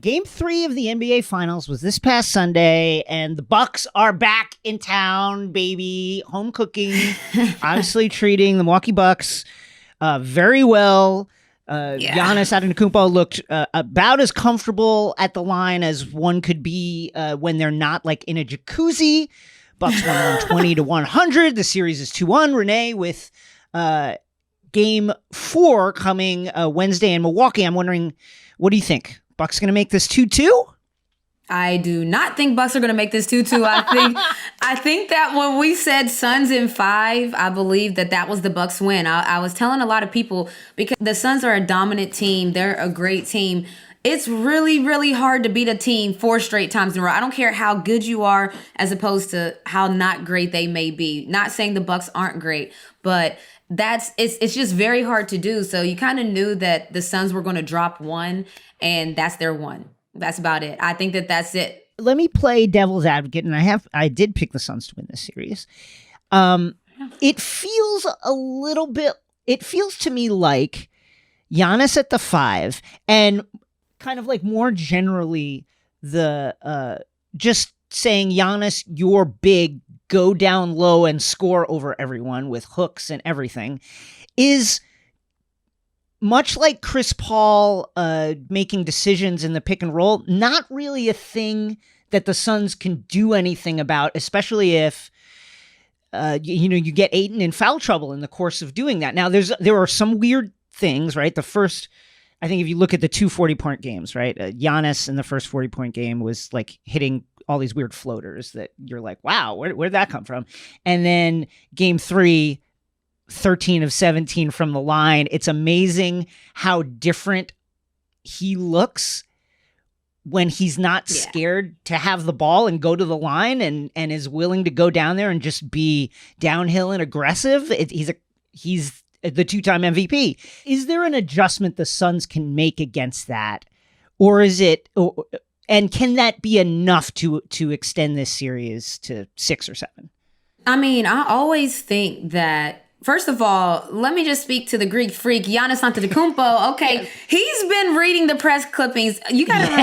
Game 3 of the NBA Finals was this past Sunday, and the Bucks are back in town, baby. Home cooking. Obviously treating the Milwaukee Bucks very well. Giannis Antetokounmpo looked about as comfortable at the line as one could be when they're not like in a jacuzzi. Bucks won 120-100. The series is 2-1. Renee, with Game 4 coming Wednesday in Milwaukee. I'm wondering, what do you think? Bucks going to make this 2-2? I do not think Bucks are going to make this 2-2. I think that when we said Suns in 5, I believe that was the Bucks win. I was telling a lot of people, because the Suns are a dominant team. They're a great team. It's really, really hard to beat a team 4 straight times in a row. I don't care how good you are as opposed to how not great they may be. Not saying the Bucks aren't great, but it's just very hard to do. So you kind of knew that the Suns were going to drop one, and that's their one. That's about it. I think that's it. Let me play devil's advocate, and I did pick the Suns to win this series. It feels to me like Giannis at the 5, and kind of like more generally the just saying, Giannis, you're big, go down low and score over everyone with hooks and everything, is much like Chris Paul making decisions in the pick and roll, not really a thing that the Suns can do anything about, especially if you get Ayton in foul trouble in the course of doing that. Now, there are some weird things, right? The first, I think if you look at the 2 40-point games, right? Giannis in the first 40-point game was like hitting all these weird floaters that you're like, wow, where'd that come from? And then Game 3, 13 of 17 from the line. It's amazing how different he looks when he's not scared to have the ball and go to the line and is willing to go down there and just be downhill and aggressive. He's the 2-time MVP. Is there an adjustment the Suns can make against that? Or is it, and can that be enough to extend this series to 6 or 7? I mean, I always think that, first of all, let me just speak to the Greek freak, Giannis Antetokounmpo. Okay, he's been reading the press clippings. You got to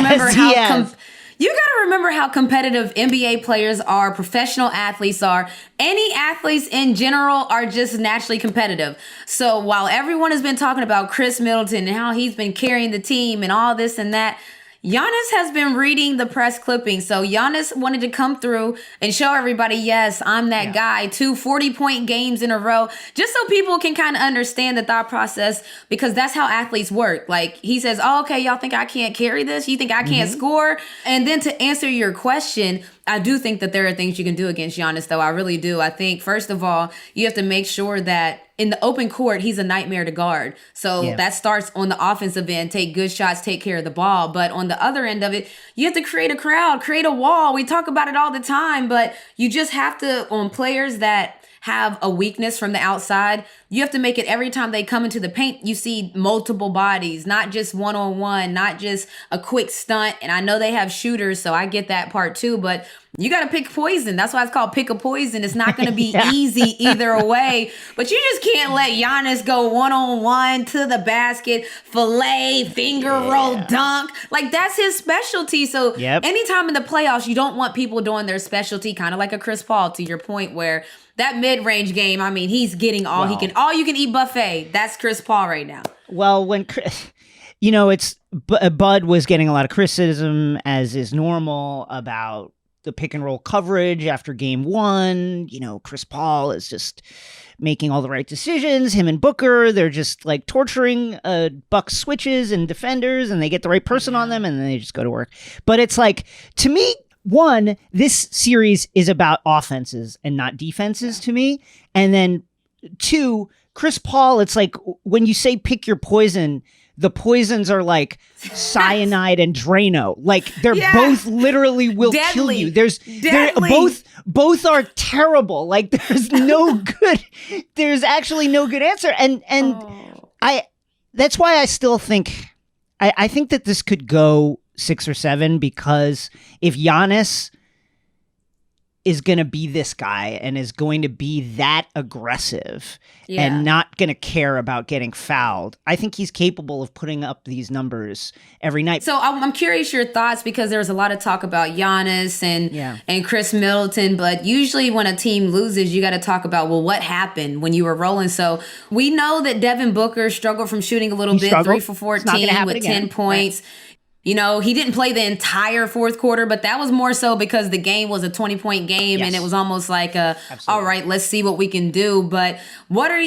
remember how competitive NBA players are, professional athletes are. Any athletes in general are just naturally competitive. So while everyone has been talking about Chris Middleton and how he's been carrying the team and all this and that, Giannis has been reading the press clippings. So Giannis wanted to come through and show everybody, yes, I'm that guy. 2 40-point games in a row, just so people can kind of understand the thought process, because that's how athletes work. Like, he says, oh, okay, y'all think I can't carry this? You think I can't score? And then to answer your question, I do think that there are things you can do against Giannis, though. I really do. I think, first of all, you have to make sure that in the open court, he's a nightmare to guard. So that starts on the offensive end. Take good shots, take care of the ball. But on the other end of it, you have to create a crowd, create a wall. We talk about it all the time, but you just have to, on players that have a weakness from the outside, you have to make it every time they come into the paint, you see multiple bodies, not just one-on-one, not just a quick stunt. And I know they have shooters, so I get that part too, but you got to pick poison. That's why it's called pick a poison. It's not going to be easy either way, but you just can't let Giannis go one-on-one to the basket, fillet, finger roll, dunk. Like, that's his specialty. So anytime in the playoffs, you don't want people doing their specialty, kind of like a Chris Paul, to your point, where that mid-range game, I mean, he's getting all he can, all you can eat buffet. That's Chris Paul right now. Well, when it's Bud was getting a lot of criticism, as is normal, about the pick and roll coverage after Game 1. Chris Paul is just making all the right decisions. Him and Booker, they're just like torturing Bucks switches and defenders, and they get the right person on them, and then they just go to work. But it's like, to me, one, this series is about offenses and not defenses to me. And then 2, Chris Paul, it's like when you say pick your poison, the poisons are like cyanide and Drano. Like, they're both literally will kill you. They're both are terrible. Like, there's actually no good answer. And that's why I still think, I think that this could go 6 or 7, because if Giannis is going to be this guy and is going to be that aggressive and not going to care about getting fouled. I think he's capable of putting up these numbers every night. So I'm curious your thoughts, because there's a lot of talk about Giannis and Chris Middleton, but usually when a team loses, you got to talk about, well, what happened when you were rolling? So we know that Devin Booker struggled from shooting a little bit, 3 for 14 with 10 points. Right. You know, he didn't play the entire fourth quarter, but that was more so because the game was a 20-point game, and it was almost like all right, let's see what we can do. But what are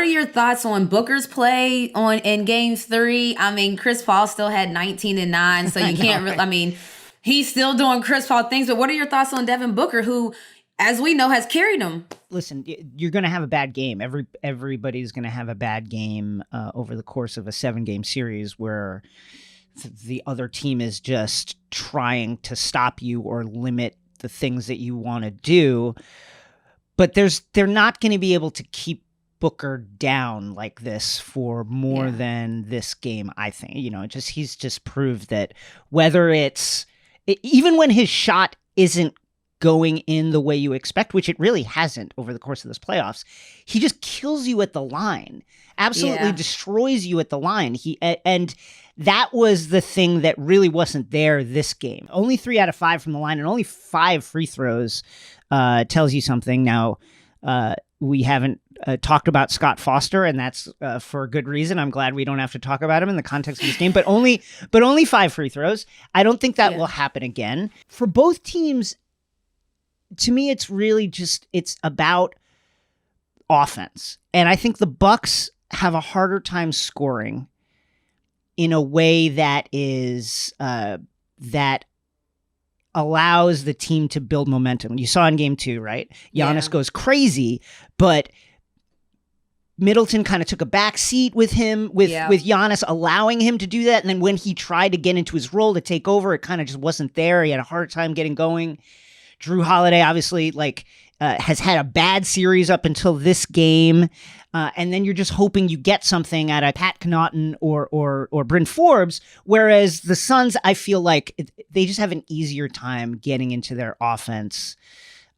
your thoughts on Booker's play in Game 3? I mean, Chris Paul still had 19 and 9, so you can't really. I mean, he's still doing Chris Paul things. But what are your thoughts on Devin Booker, who, as we know, has carried him? Listen, you're going to have a bad game. Everybody's going to have a bad game over the course of a 7-game series where the other team is just trying to stop you or limit the things that you want to do. But they're not going to be able to keep Booker down like this for more than this game, I think. You know, he's just proved that whether even when his shot isn't going in the way you expect, which it really hasn't over the course of this playoffs, he just kills you at the line, absolutely destroys you at the line. And that was the thing that really wasn't there this game. Only 3 out of 5 from the line and only 5 free throws tells you something. Now, we haven't talked about Scott Foster, and that's for a good reason. I'm glad we don't have to talk about him in the context of this game, but only 5 free throws. I don't think that will happen again. For both teams, to me, it's really it's about offense. And I think the Bucks have a harder time scoring in a way that is that allows the team to build momentum. You saw in Game 2, right? Giannis goes crazy, but Middleton kind of took a back seat with him, with Giannis allowing him to do that. And then when he tried to get into his role to take over, it kind of just wasn't there. He had a hard time getting going. Drew Holiday obviously has had a bad series up until this game. And then you're just hoping you get something out of Pat Connaughton or Bryn Forbes. Whereas the Suns, I feel like they just have an easier time getting into their offense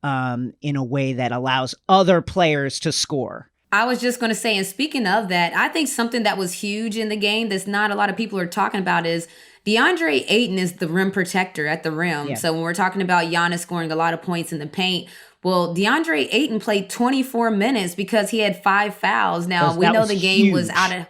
in a way that allows other players to score. I was just going to say, and speaking of that, I think something that was huge in the game that's not a lot of people are talking about is DeAndre Ayton is the rim protector at the rim. Yeah. So when we're talking about Giannis scoring a lot of points in the paint, well, DeAndre Ayton played 24 minutes because he had 5 fouls. Now, we know the game was out of...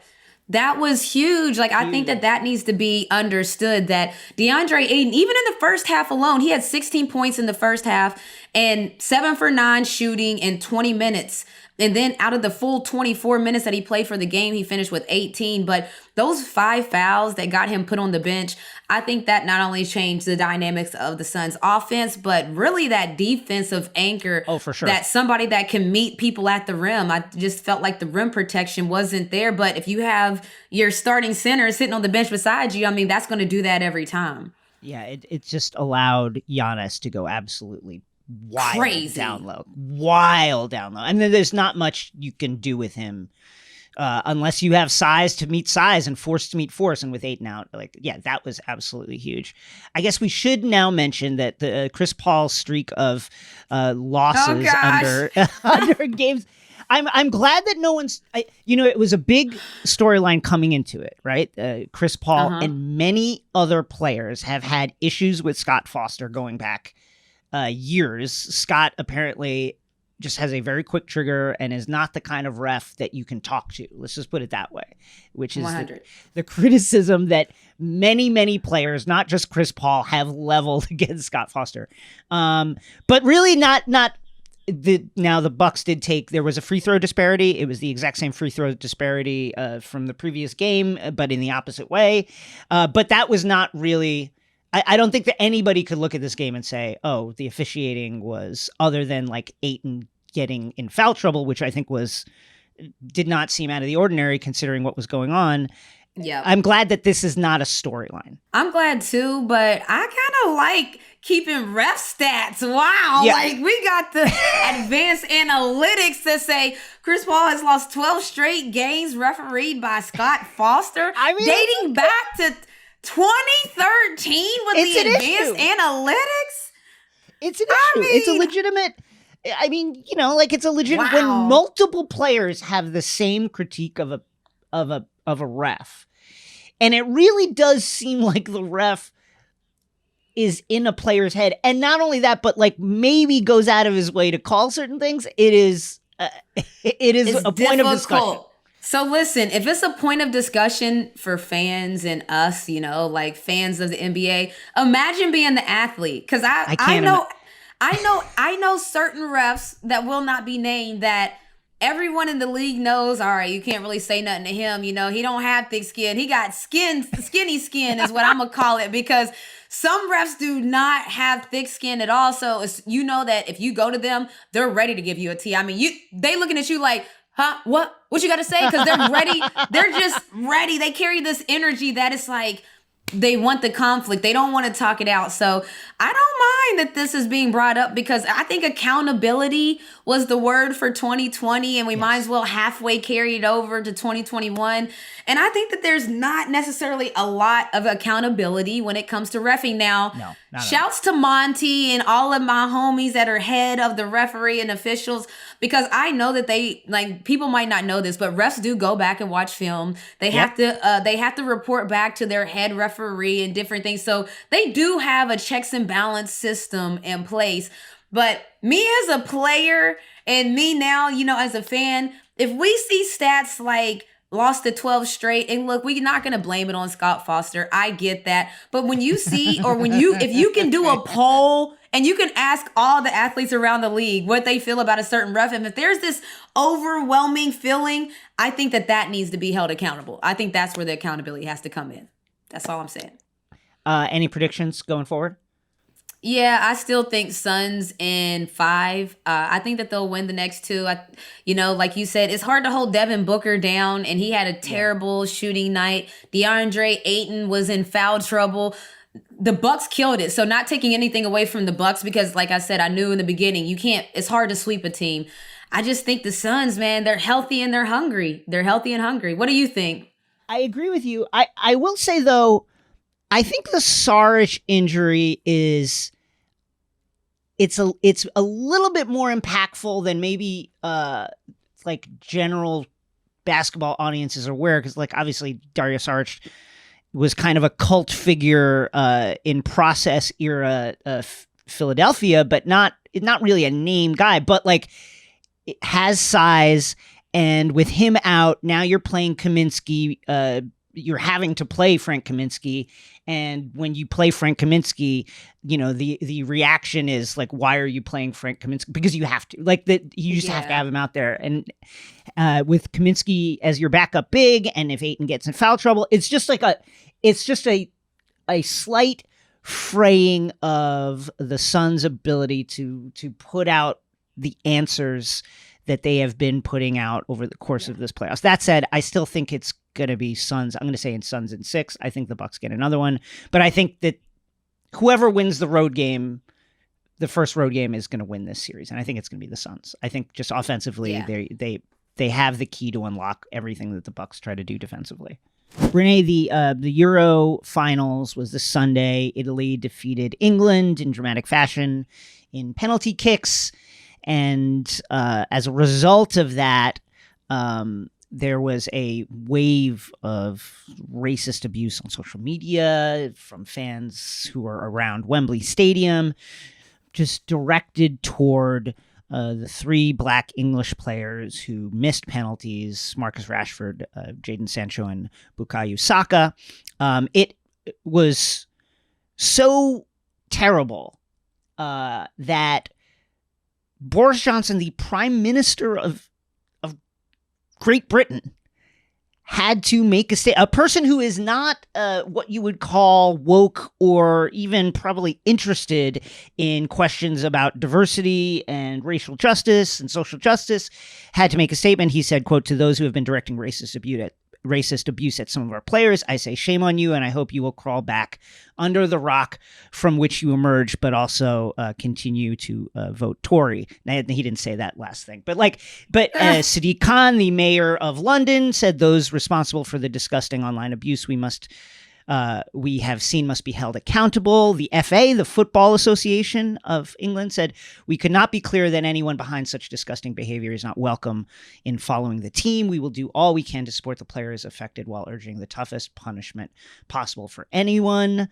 That was huge. I think that needs to be understood, that DeAndre Ayton, even in the first half alone, he had 16 points in the first half and 7 for 9 shooting in 20 minutes. And then out of the full 24 minutes that he played for the game, he finished with 18. But those 5 fouls that got him put on the bench, I think that not only changed the dynamics of the Suns' offense, but really that defensive anchor. Oh, for sure. That somebody that can meet people at the rim. I just felt like the rim protection wasn't there. But if you have your starting center sitting on the bench beside you, I mean, that's going to do that every time. Yeah, it just allowed Giannis to go absolutely crazy down low. And then there's not much you can do with him unless you have size to meet size and force to meet force. And with Ayton out, that was absolutely huge. I guess we should now mention that the Chris Paul streak of losses under games. I'm glad that no one's. It was a big storyline coming into it, right? Chris Paul and many other players have had issues with Scott Foster going back years. Scott apparently just has a very quick trigger and is not the kind of ref that you can talk to. Let's just put it that way, which is the criticism that many, many players, not just Chris Paul, have leveled against Scott Foster. But really not now the Bucks did take, there was a free throw disparity. It was the exact same free throw disparity from the previous game, but in the opposite way. But that was not really, I don't think that anybody could look at this game and say, oh, the officiating was, other than Ayton getting in foul trouble, which I think did not seem out of the ordinary considering what was going on. Yeah. I'm glad that this is not a storyline. I'm glad too, but I kind of like keeping ref stats. Wow. Yeah. We got the advanced analytics that say Chris Paul has lost 12 straight games refereed by Scott Foster. Dating back to 2013 with the advanced analytics. It's an issue. It's a legitimate. I mean, it's a legitimate when multiple players have the same critique of a ref, and it really does seem like the ref is in a player's head, and not only that, but like maybe goes out of his way to call certain things. It is a point of discussion. So listen, if it's a point of discussion for fans and us, like fans of the NBA, imagine being the athlete. Because I know certain refs that will not be named that everyone in the league knows, all right, you can't really say nothing to him. He don't have thick skin. He got skinny skin is what I'm going to call it, because some refs do not have thick skin at all. So that if you go to them, they're ready to give you a T. I mean, they looking at you like, huh? What you got to say? Because they're ready. They're just ready. They carry this energy that it's like they want the conflict. They don't want to talk it out. So I don't mind that this is being brought up, because I think accountability was the word for 2020, and we might as well halfway carry it over to 2021. And I think that there's not necessarily a lot of accountability when it comes to reffing now. Shouts to Monty and all of my homies that are head of the referee and officials, because I know that people might not know this, but refs do go back and watch film. They have to report back to their head referee and different things. So they do have a checks and balance system in place. But me as a player and me now, as a fan, if we see stats like lost to 12 straight, and look, we're not going to blame it on Scott Foster. I get that. But when you see, or if you can do a poll and you can ask all the athletes around the league what they feel about a certain ref, and if there's this overwhelming feeling, I think that needs to be held accountable. I think that's where the accountability has to come in. That's all I'm saying. Any predictions going forward? Yeah, I still think Suns in 5. I think that they'll win the next 2. Like you said, it's hard to hold Devin Booker down, and he had a terrible shooting night. DeAndre Ayton was in foul trouble. The Bucks killed it. So not taking anything away from the Bucks, because like I said, I knew in the beginning, it's hard to sweep a team. I just think the Suns, man, they're healthy and they're hungry. They're healthy and hungry. What do you think? I agree with you. I will say, though, I think the Saric injury is... It's a little bit more impactful than maybe like general basketball audiences are aware, because like obviously Dario Saric was kind of a cult figure in process era Philadelphia, but not really a name guy, but like it has size, and with him out now, you're playing Kaminsky. You're having to play Frank Kaminsky. And when you play Frank Kaminsky, the reaction is like, why are you playing Frank Kaminsky? Because you have to. Like that, you just have to have him out there. And with Kaminsky as your backup big, and if Ayton gets in foul trouble, it's just a slight fraying of the Suns' ability to put out the answers that they have been putting out over the course of this playoffs. That said, I still think it's going to be Suns. I'm going to say Suns in 6. I think the Bucks get another one, but I think that whoever wins the first road game is going to win this series, and I think it's going to be the Suns. I think just offensively, they have the key to unlock everything that the Bucks try to do defensively. Renee, the Euro Finals was this Sunday. Italy defeated England in dramatic fashion in penalty kicks. And as a result of that, there was a wave of racist abuse on social media from fans who were around Wembley Stadium, just directed toward the 3 black English players who missed penalties, Marcus Rashford, Jadon Sancho, and Bukayo Saka. It was so terrible that Boris Johnson, the Prime Minister of Great Britain, had to make a person who is not what you would call woke or even probably interested in questions about diversity and racial justice and social justice, had to make a statement. He said, quote, "To those who have been directing racist abuse at some of our players, I say shame on you, and I hope you will crawl back under the rock from which you emerged, but also continue to vote Tory." Now, he didn't say that last thing, but Sadiq Khan, the mayor of London, said those responsible for the disgusting online abuse, we must we have seen must be held accountable. The FA, the Football Association of England, said we could not be clearer that anyone behind such disgusting behavior is not welcome in following the team. We will do all we can to support the players affected while urging the toughest punishment possible for anyone.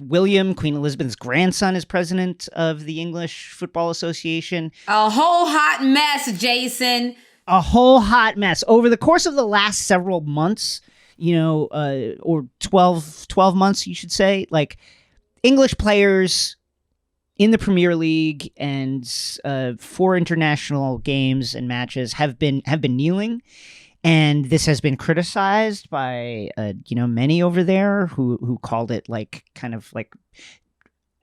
William, Queen Elizabeth's grandson, is president of the English Football Association. A whole hot mess, Jason. A whole hot mess. Over the course of the last several months, or 12 months, you should say, like, English players in the Premier League and for international games and matches have been kneeling. And this has been criticized by, many over there who called it kind of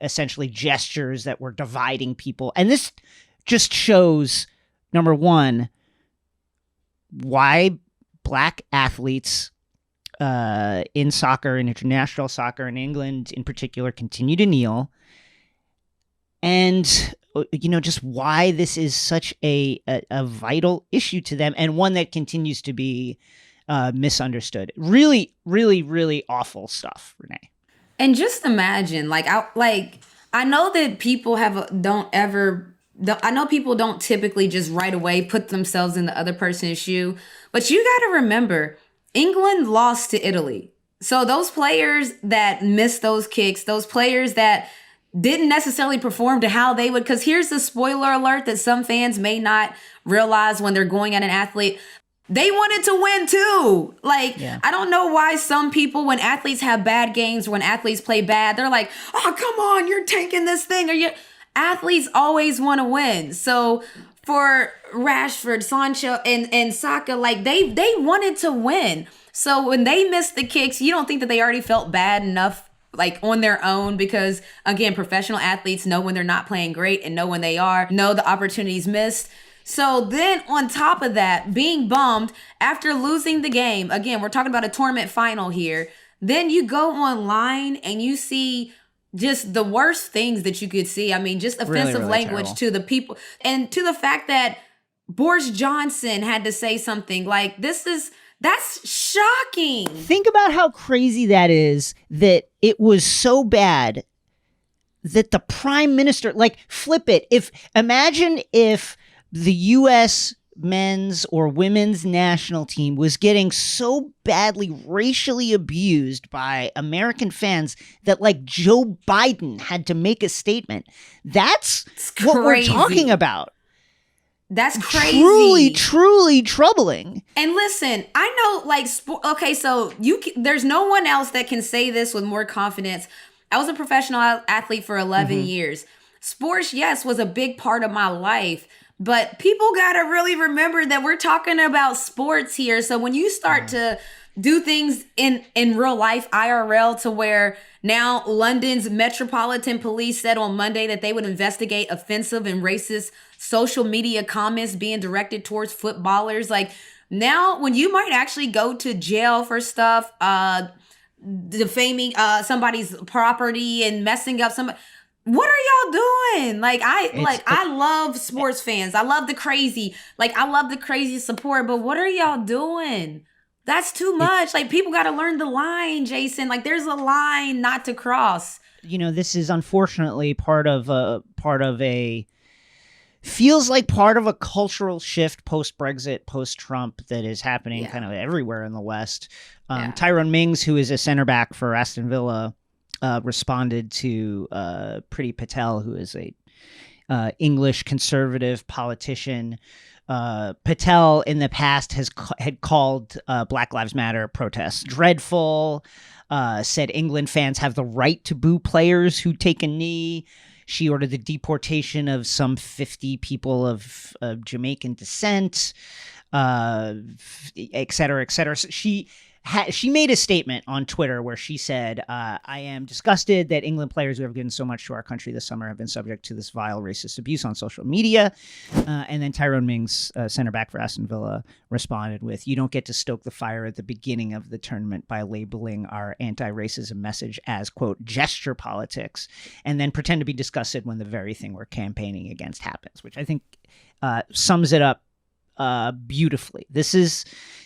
essentially gestures that were dividing people. And this just shows, number one, why black athletes in soccer, in international soccer, in England in particular, continue to kneel. And just why this is such a vital issue to them, and one that continues to be misunderstood. Really, really, really awful stuff, Renee. And just imagine, I know that people I know people don't typically just right away put themselves in the other person's shoe, but you got to remember, England lost to Italy. So those players that missed those kicks, those players that didn't necessarily perform to how they would, because here's the spoiler alert that some fans may not realize when they're going at an athlete. They wanted to win too. I don't know why some people, when athletes have bad games, when athletes play bad, they're like, oh, come on, you're taking this thing. Athletes always want to win. So for Rashford, Sancho, and Saka, they wanted to win. So when they missed the kicks, you don't think that they already felt bad enough on their own, because again, professional athletes know when they're not playing great and know when they are, know the opportunities missed. So then on top of that, being bummed after losing the game, again, we're talking about a tournament final here. Then you go online and you see just the worst things that you could see. I mean, just offensive really language terrible to the people, and to the fact that Boris Johnson had to say something like, that's shocking. Think about how crazy that is, that it was so bad that the prime minister, flip it. Imagine if the U.S. men's or women's national team was getting so badly racially abused by American fans that Joe Biden had to make a statement. That's what we're talking about. That's crazy. Truly, truly troubling. And listen, I know, okay, so there's no one else that can say this with more confidence. I was a professional athlete for 11 years. Sports, yes, was a big part of my life. But people got to really remember that we're talking about sports here. So when you start to do things in real life, IRL, to where now London's Metropolitan Police said on Monday that they would investigate offensive and racist social media comments being directed towards footballers. Now when you might actually go to jail for stuff, defaming somebody's property and messing up somebody. What are y'all doing? I love sports fans. I love the crazy. I love the crazy support. But what are y'all doing? That's too much. People got to learn the line, Jason. There's a line not to cross. This is unfortunately part of a feels like part of a cultural shift post-Brexit, post-Trump that is happening kind of everywhere in the West. Tyron Mings, who is a center back for Aston Villa, responded to Priti Patel, who is a English conservative politician. Patel in the past had called Black Lives Matter protests dreadful, said England fans have the right to boo players who take a knee. She ordered the deportation of some 50 people of Jamaican descent, et cetera, et cetera. So she made a statement on Twitter where she said, I am disgusted that England players who have given so much to our country this summer have been subject to this vile racist abuse on social media. And then Tyron Mings, center back for Aston Villa, responded with, you don't get to stoke the fire at the beginning of the tournament by labeling our anti-racism message as, quote, gesture politics, and then pretend to be disgusted when the very thing we're campaigning against happens, which I think sums it up beautifully. This is,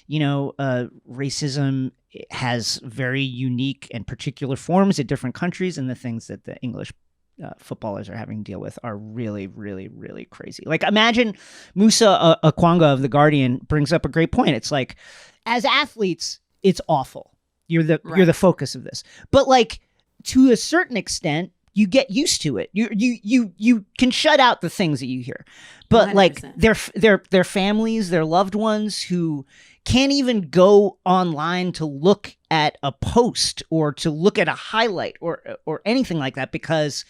racism it has very unique and particular forms at different countries, and the things that the English footballers are having to deal with are really, really, really crazy. Like, imagine Musa Okwonga of The Guardian brings up a great point. It's like, as athletes, it's awful. You're the focus of this. But like, to a certain extent, you get used to it. You can shut out the things that you hear. But 100%. Like their families, their loved ones who can't even go online to look at a post or to look at a highlight or anything like that, because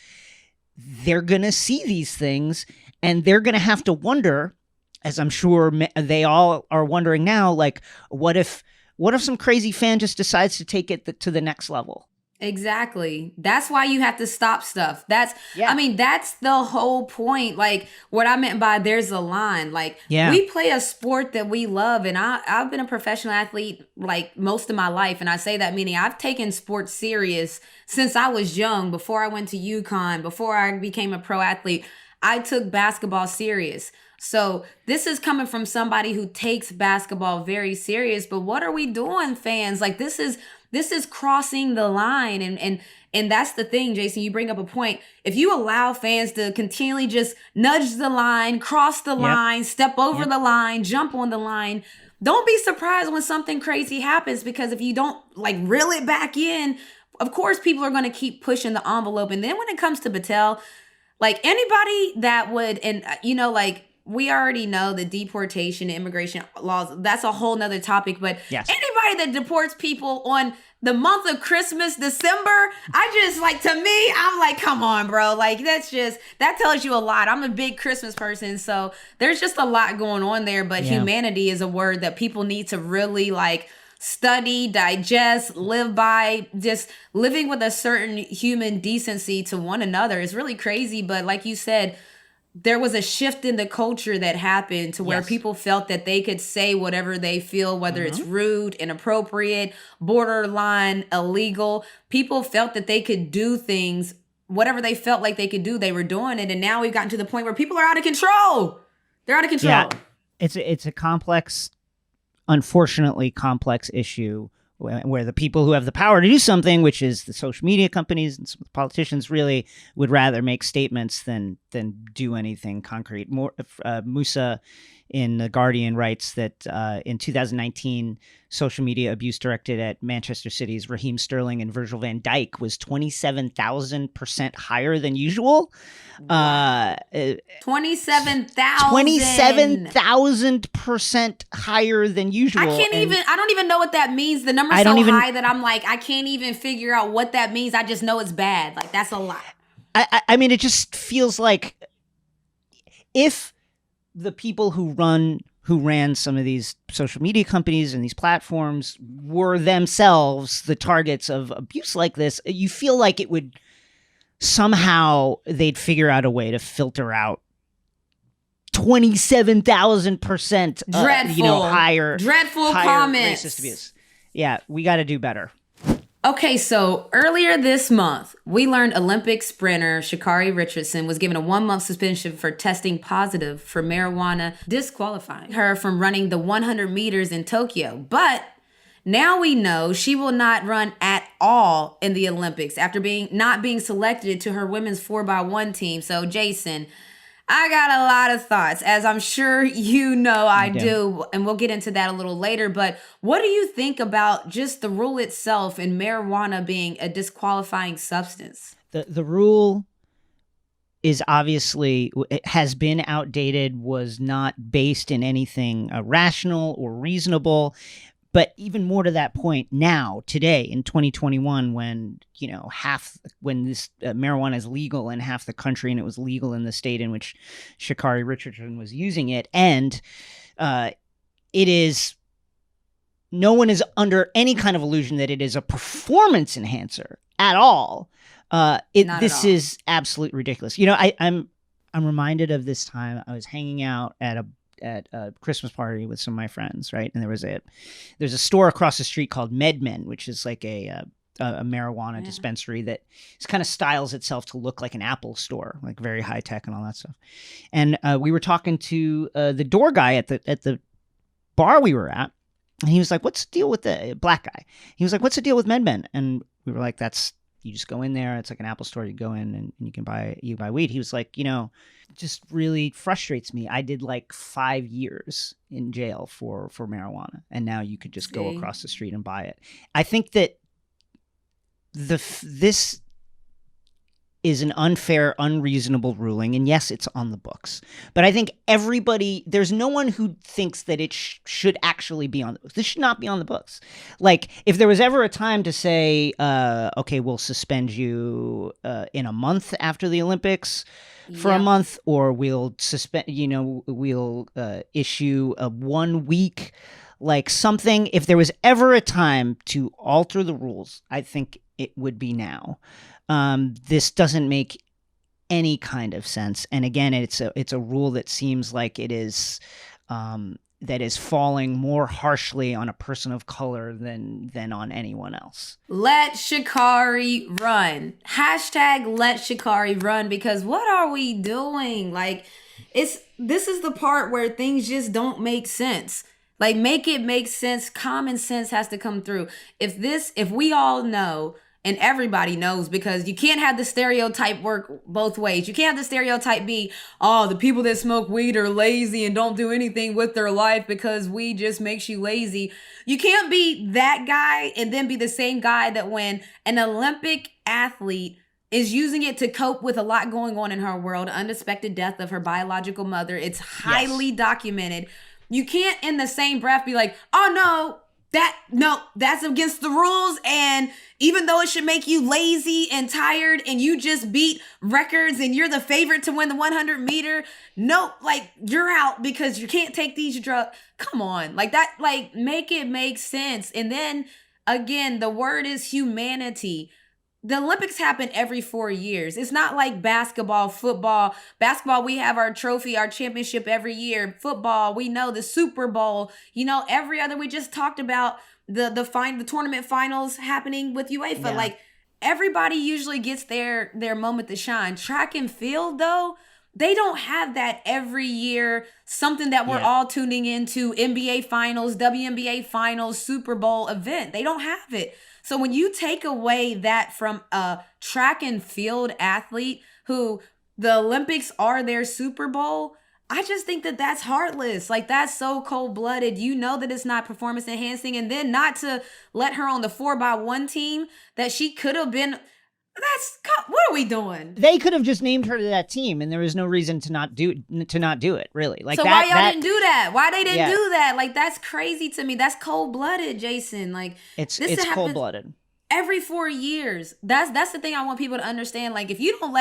they're going to see these things and they're going to have to wonder, as I'm sure they all are wondering now, like, what if some crazy fan just decides to take it to the next level? Exactly. That's why you have to stop stuff. That's the whole point. Like, what I meant by there's a line. Like, we play a sport that we love, and I've been a professional athlete like most of my life, and I say that meaning I've taken sports serious since I was young. Before I went to UConn, before I became a pro athlete, I took basketball serious. So this is coming from somebody who takes basketball very serious. But what are we doing, fans? Like, this is crossing the line. And that's the thing, Jason, you bring up a point. If you allow fans to continually just nudge the line, cross the line, step over the line, jump on the line, don't be surprised when something crazy happens, because if you don't like reel it back in, of course, people are going to keep pushing the envelope. And then when it comes to Patel, like, anybody that would, and like, we already know the deportation and immigration laws, that's a whole nother topic. But anybody that deports people on the month of Christmas, December, to me, I'm like, come on, bro. Like, that tells you a lot. I'm a big Christmas person. So there's just a lot going on there. But humanity is a word that people need to really like study, digest, live by. Just living with a certain human decency to one another is really crazy. But like you said, there was a shift in the culture that happened to where people felt that they could say whatever they feel, whether it's rude, inappropriate, borderline, illegal. People felt that they could do things, whatever they felt like they could do, they were doing it. And now we've gotten to the point where people are out of control. They're out of control. Yeah. It's a complex, unfortunately complex issue where the people who have the power to do something, which is the social media companies and some politicians, really would rather make statements than do anything concrete. Musa in The Guardian writes that in 2019, social media abuse directed at Manchester City's Raheem Sterling and Virgil van Dijk was 27,000% higher than usual. 27,000% higher than usual. I don't even know what that means. The number's so high that I'm like, I can't even figure out what that means. I just know it's bad. Like, that's a lot. I mean, it just feels like if the people who ran some of these social media companies and these platforms were themselves the targets of abuse like this, you feel like it would somehow they'd figure out a way to filter out 27,000% higher comments, racist abuse. Yeah, we got to do better. Okay, so earlier this month, we learned Olympic sprinter Sha'Carri Richardson was given a 1-month suspension for testing positive for marijuana, disqualifying her from running the 100 meters in Tokyo. But now we know she will not run at all in the Olympics after not being selected to her women's 4x1 team. So, Jason, I got a lot of thoughts, as I'm sure you know I do, and we'll get into that a little later. But what do you think about just the rule itself and marijuana being a disqualifying substance? The rule is obviously, it has been outdated, was not based in anything rational or reasonable. But even more to that point, now, today, in 2021, when this marijuana is legal in half the country, and it was legal in the state in which Sha'Carri Richardson was using it, and it is, no one is under any kind of illusion that it is a performance enhancer at all. This is absolutely ridiculous. I'm reminded of this time I was hanging out at a Christmas party with some of my friends, right? And there's a store across the street called MedMen, which is like a marijuana dispensary that kind of styles itself to look like an Apple store, like very high tech and all that stuff. And we were talking to the door guy at the bar we were at, And he was like, what's the deal with the black guy? He was like, what's the deal with MedMen? And we were like, you just go in there. It's like an Apple store. You go in and you can buy weed. He was like, just really frustrates me. I did like 5 years in jail for marijuana, and now you could just go across the street and buy it. I think that this is an unfair, unreasonable ruling. And yes, it's on the books. But I think there's no one who thinks that it should actually be on the books. This should not be on the books. Like, if there was ever a time to say, okay, we'll suspend you in a month after the Olympics for a month, or we'll suspend, we'll issue a 1 week, like something. If there was ever a time to alter the rules, I think it would be now. This doesn't make any kind of sense. And again, it's a rule that seems like it is that is falling more harshly on a person of color than on anyone else. Let Sha'Carri run. Hashtag let Sha'Carri run, because what are we doing? Like, this is the part where things just don't make sense. Like, make it make sense. Common sense has to come through. If we all know, and everybody knows, because you can't have the stereotype work both ways. You can't have the stereotype be, oh, the people that smoke weed are lazy and don't do anything with their life because weed just makes you lazy. You can't be that guy and then be the same guy that when an Olympic athlete is using it to cope with a lot going on in her world, unexpected death of her biological mother, it's highly documented. You can't in the same breath be like, oh no, that's against the rules, and even though it should make you lazy and tired and you just beat records and you're the favorite to win the 100 meter, nope, like, you're out because you can't take these drugs. Come on, like that, like, make it make sense. And then again, the word is humanity. The Olympics happen every 4 years. It's not like basketball, football. Basketball, we have our trophy, our championship every year. Football, we know the Super Bowl. Every other, we just talked about the tournament finals happening with UEFA. Yeah. Like, everybody usually gets their moment to shine. Track and field, though, they don't have that every year. Something that we're all tuning into, NBA finals, WNBA finals, Super Bowl event. They don't have it. So when you take away that from a track and field athlete who the Olympics are their Super Bowl, I just think that that's heartless. Like, that's so cold-blooded. You know that it's not performance enhancing, and then not to let her on the 4x1 team that she could have been. What are we doing? They could have just named her to that team, and there was no reason to not do it. Really, like, so why y'all didn't do that? Why they didn't do that? Like, that's crazy to me. That's cold-blooded, Jason. Like, it's cold-blooded. Every 4 years. That's the thing I want people to understand. Like, if you don't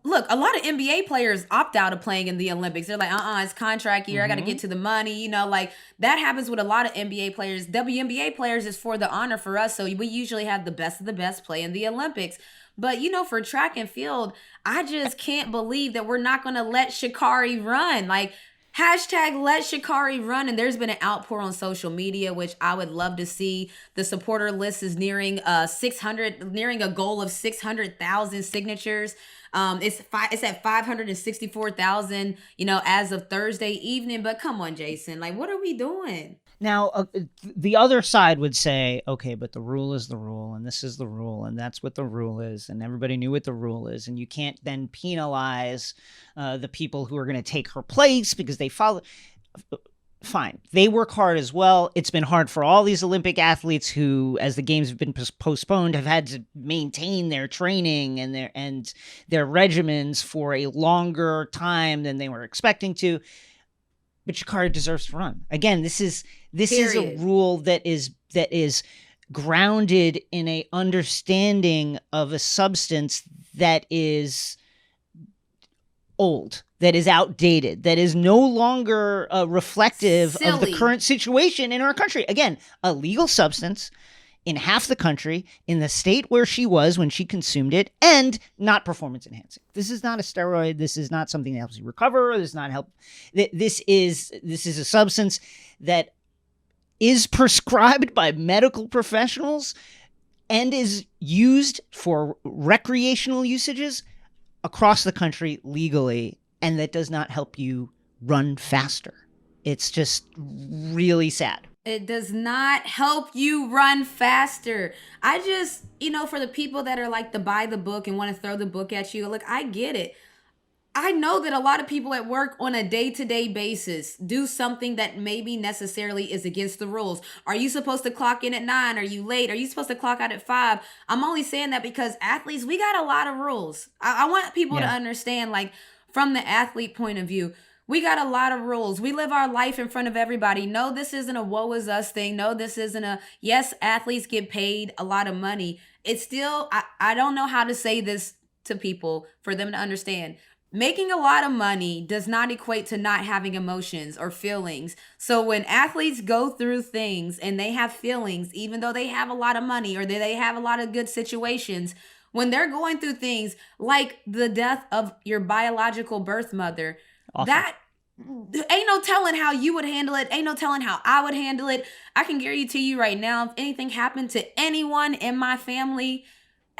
look, a lot of NBA players opt out of playing in the Olympics. They're like, it's contract year. I got to get to the money. Like, that happens with a lot of NBA players. WNBA players is for the honor for us. So we usually have the best of the best play in the Olympics. But, for track and field, I just can't believe that we're not going to let Sha'Carri run. Like, hashtag let Sha'Carri run. And there's been an outpour on social media, which I would love to see. The supporter list is nearing a goal of 600,000 signatures. It's at 564,000, as of Thursday evening. But come on, Jason, like, what are we doing? Now, the other side would say, okay, but the rule is the rule, and this is the rule, and that's what the rule is, and everybody knew what the rule is, and you can't then penalize the people who are going to take her place because they follow. Fine. They work hard as well. It's been hard for all these Olympic athletes who, as the games have been postponed, have had to maintain their training and their regimens for a longer time than they were expecting to. But Sha'Carri deserves to run. Again, this is a rule that is grounded in a understanding of a substance that is old, that is outdated, that is no longer reflective of the current situation in our country. Again, a legal substance in half the country, in the state where she was when she consumed it, and not performance enhancing. This is not a steroid. This is not something that helps you recover. This is not help. This is a substance that is prescribed by medical professionals and is used for recreational usages across the country legally, and that does not help you run faster. It's just really sad. It does not help you run faster. I just, for the people that are like the buy the book and want to throw the book at you, look, I get it. I know that a lot of people at work on a day-to-day basis do something that maybe necessarily is against the rules. Are you supposed to clock in at 9? Are you late? Are you supposed to clock out at 5? I'm only saying that because athletes, we got a lot of rules. I want people to understand, like, from the athlete point of view, we got a lot of rules. We live our life in front of everybody. No, this isn't a woe is us thing. No, this isn't yes, athletes get paid a lot of money. It's still, I don't know how to say this to people for them to understand. Making a lot of money does not equate to not having emotions or feelings. So when athletes go through things and they have feelings, even though they have a lot of money or they have a lot of good situations, when they're going through things like the death of your biological birth mother, awesome. That ain't no telling how you would handle it. Ain't no telling how I would handle it. I can guarantee you right now, if anything happened to anyone in my family,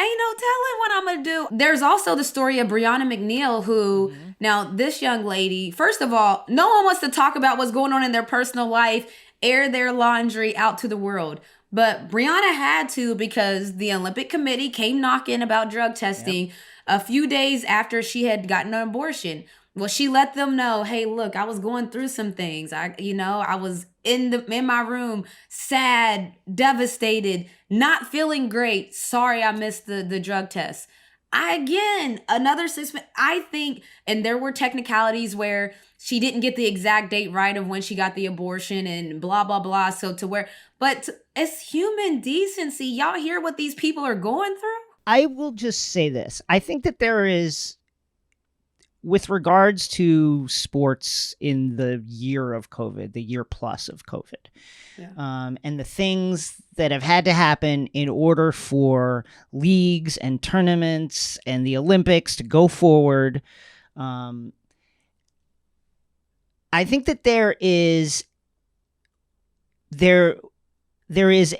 ain't no telling what I'm going to do. There's also the story of Brianna McNeil, who, now this young lady, first of all, no one wants to talk about what's going on in their personal life, air their laundry out to the world. But Brianna had to, because the Olympic Committee came knocking about drug testing a few days after she had gotten an abortion. Well, she let them know, hey, look, I was going through some things. I was in my room, sad, devastated, not feeling great. Sorry, I missed the drug test. Another 6 months. I think, and there were technicalities where she didn't get the exact date right of when she got the abortion and blah, blah, blah. But it's human decency. Y'all hear what these people are going through? I will just say this. I think that there is, with regards to sports in the year of COVID, the year plus of COVID, and the things that have had to happen in order for leagues and tournaments and the Olympics to go forward, I think that there is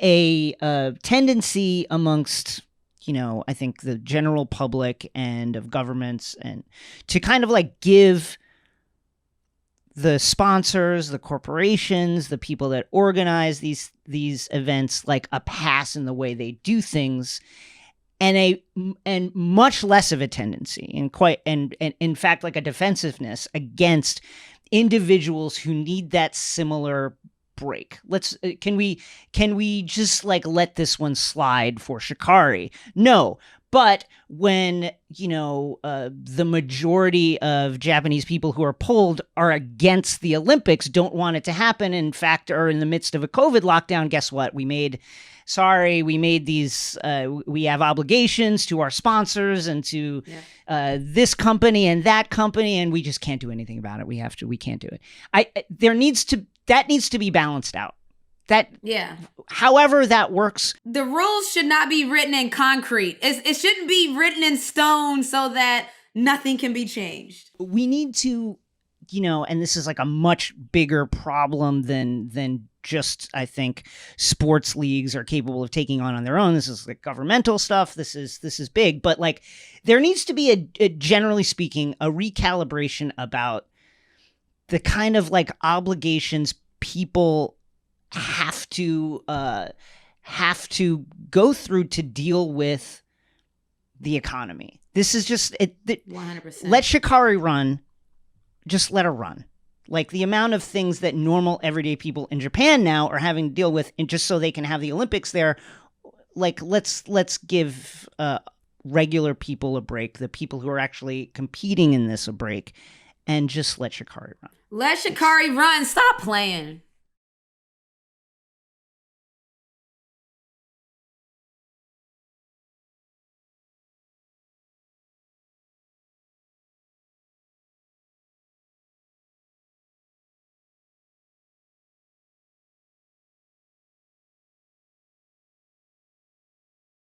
a tendency amongst, I think the general public and of governments, and to kind of like give the sponsors, the corporations, the people that organize these events like a pass in the way they do things, and much less of a tendency and in fact like a defensiveness against individuals who need that similar break. Can we just like let this one slide for Sha'Carri? No. But when, the majority of Japanese people who are polled are against the Olympics, don't want it to happen, in fact, are in the midst of a COVID lockdown, guess what? We made these, we have obligations to our sponsors and to this company and that company, and we just can't do anything about it. We can't do it. That needs to be balanced out. However that works. The rules should not be written in concrete. It shouldn't be written in stone so that nothing can be changed. We need to, and this is like a much bigger problem than just, I think, sports leagues are capable of taking on their own. This is like governmental stuff. This is big, but like there needs to be a generally speaking, a recalibration about the kind of like obligations people have to go through to deal with the economy. This is just 100%. Let Sha'Carri run. Just let her run. Like the amount of things that normal everyday people in Japan now are having to deal with, and just so they can have the Olympics there. Like let's give regular people a break. The people who are actually competing in this a break, and just let Sha'Carri run. Let Sha'Carri run. Stop playing.